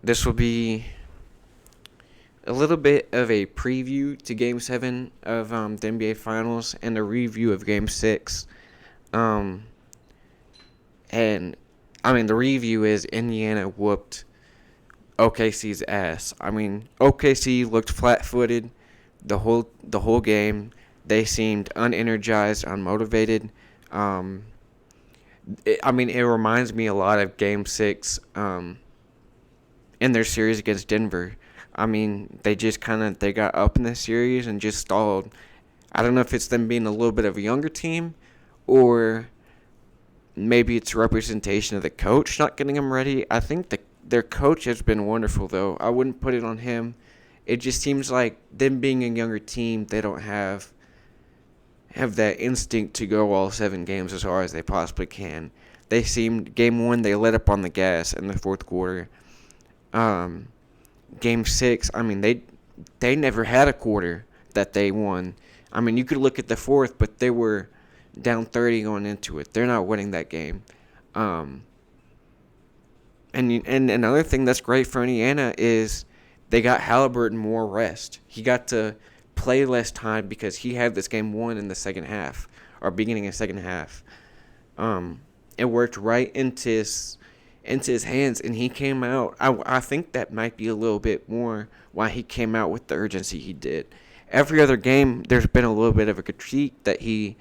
this will be a little bit of a preview to Game 7 of the NBA Finals and a review of Game 6. Um, and, the review is Indiana whooped OKC's ass. OKC looked flat-footed the whole game. They seemed unenergized, unmotivated. It reminds me a lot of Game 6 in their series against Denver. They got up in the series and just stalled. I don't know if it's them being a little bit of a younger team or maybe it's representation of the coach not getting them ready. I think their coach has been wonderful, though. I wouldn't put it on him. It just seems like them being a younger team, they don't have that instinct to go all 7 games as hard as they possibly can. They seemed game 1 they let up on the gas in the fourth quarter. Game 6, they never had a quarter that they won. You could look at the fourth, but they were down 30 going into it. They're not winning that game. And another thing that's great for Indiana is they got Halliburton more rest. He got to play less time because he had this game won in the second half, or beginning of the second half. It worked right into his hands, and he came out. I think that might be a little bit more why he came out with the urgency he did. Every other game, there's been a little bit of a critique that he's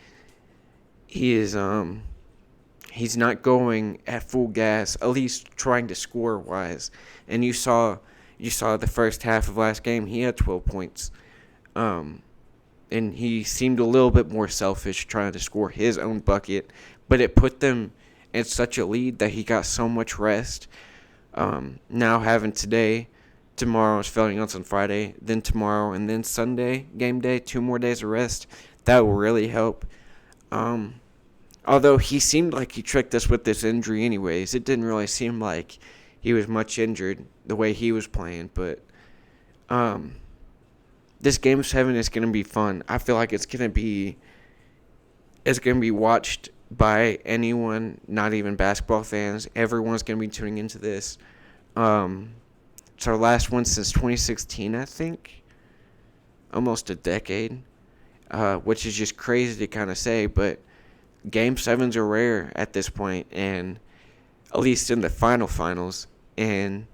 not going at full gas, at least trying to score wise. And you saw the first half of last game, he had 12 points. And he seemed a little bit more selfish trying to score his own bucket, but it put them in such a lead that he got so much rest. Now having tomorrow's filling on Friday, then tomorrow, and then Sunday, game day, 2 more days of rest, that will really help. Although he seemed like he tricked us with this injury anyways. It didn't really seem like he was much injured the way he was playing, but this Game 7 is going to be fun. I feel like it's going to be watched by anyone, not even basketball fans. Everyone's going to be tuning into this. It's our last one since 2016, I think. Almost a decade, which is just crazy to kind of say, but Game 7s are rare at this point, and at least in the finals. And,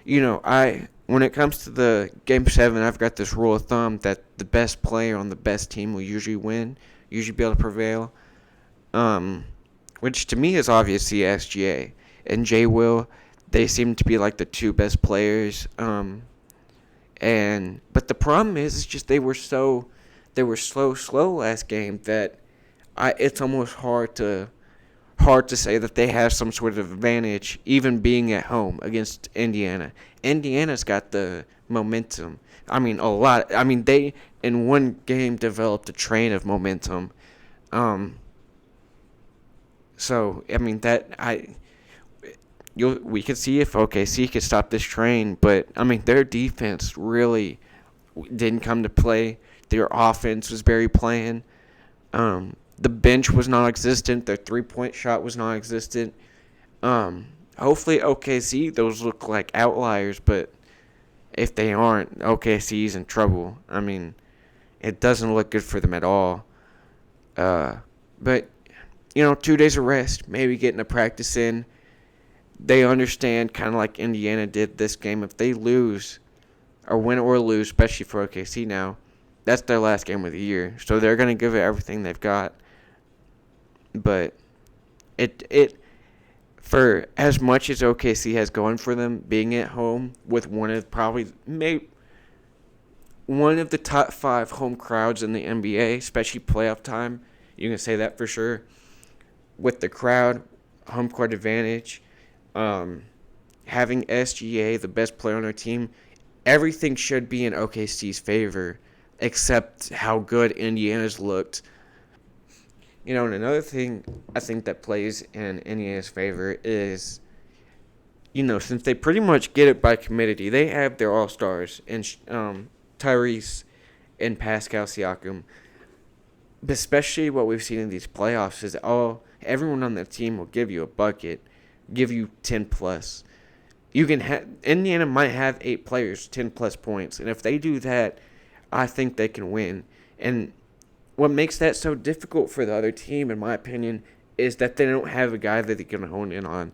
when it comes to the Game 7, I've got this rule of thumb that the best player on the best team will usually win, usually be able to prevail, which to me is obviously SGA and J. Will. They seem to be like the 2 best players. But the problem is just they were slow last game that it's almost hard to say that they have some sort of advantage, even being at home against Indiana. Indiana's got the momentum. A lot. They in one game developed a train of momentum. We could see if OKC could stop this train, but their defense really didn't come to play. Their offense was very bland. The bench was non-existent. Their 3-point shot was non-existent. Hopefully OKC, those look like outliers, but if they aren't, OKC's in trouble. It doesn't look good for them at all. But 2 days of rest, maybe getting a practice in. They understand, kind of like Indiana did this game, if they lose, or win or lose, especially for OKC now, that's their last game of the year. So they're going to give it everything they've got. But it for as much as OKC has going for them, being at home with one of the top 5 home crowds in the NBA, especially playoff time, you can say that for sure. With the crowd, home court advantage, having SGA, the best player on their team, everything should be in OKC's favor, except how good Indiana's looked. And another thing I think that plays in Indiana's favor is, since they pretty much get it by committee, they have their all-stars in Tyrese and Pascal Siakam. But especially what we've seen in these playoffs is everyone on that team will give you a bucket, give you 10 plus. You can have Indiana might have 8 players, 10 plus points, and if they do that, I think they can win. And what makes that so difficult for the other team, in my opinion, is that they don't have a guy that they can hone in on.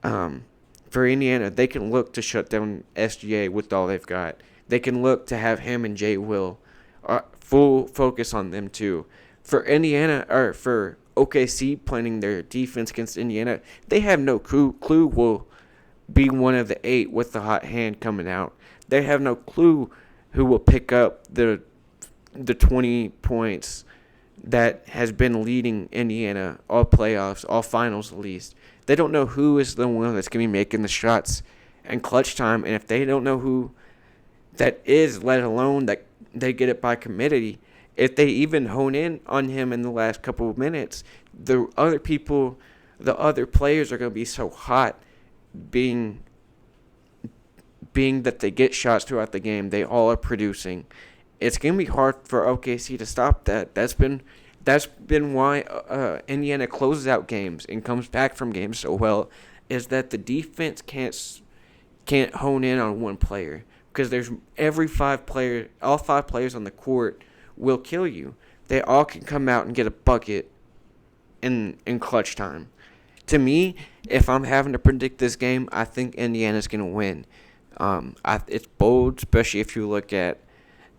Um, for Indiana, they can look to shut down SGA with all they've got. They can look to have him and Jay Will full focus on them too. For Indiana or for OKC planning their defense against Indiana, they have no clue will be one of the 8 with the hot hand coming out. They have no clue who will pick up the 20 points that has been leading Indiana all playoffs, all finals at least. They don't know who is the one that's going to be making the shots in clutch time, and if they don't know who that is, let alone that they get it by committee, if they even hone in on him in the last couple of minutes, the other players are going to be so hot, being that they get shots throughout the game, they all are producing. It's gonna be hard for OKC to stop that. That's been why Indiana closes out games and comes back from games so well, is that the defense can't hone in on one player, because there's all 5 players on the court will kill you. They all can come out and get a bucket in clutch time. To me, if I'm having to predict this game, I think Indiana's gonna win. It's bold, especially if you look at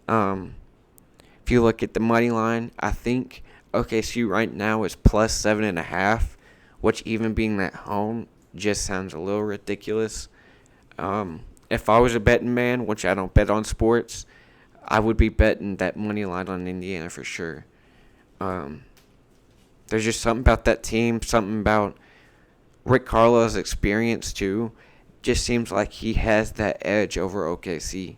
the money line. I think OKC right now is plus 7.5, which even being at home just sounds a little ridiculous. If I was a betting man, which I don't bet on sports, I would be betting that money line on Indiana for sure. There's just something about that team, something about Rick Carlisle's experience too. Just seems like he has that edge over OKC.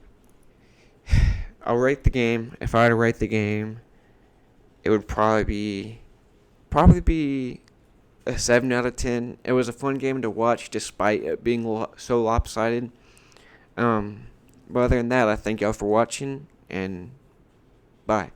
I'll rate the game. If I had to rate the game, it would probably be a 7 out of 10. It was a fun game to watch despite it being so lopsided. But other than that, I thank y'all for watching, and bye.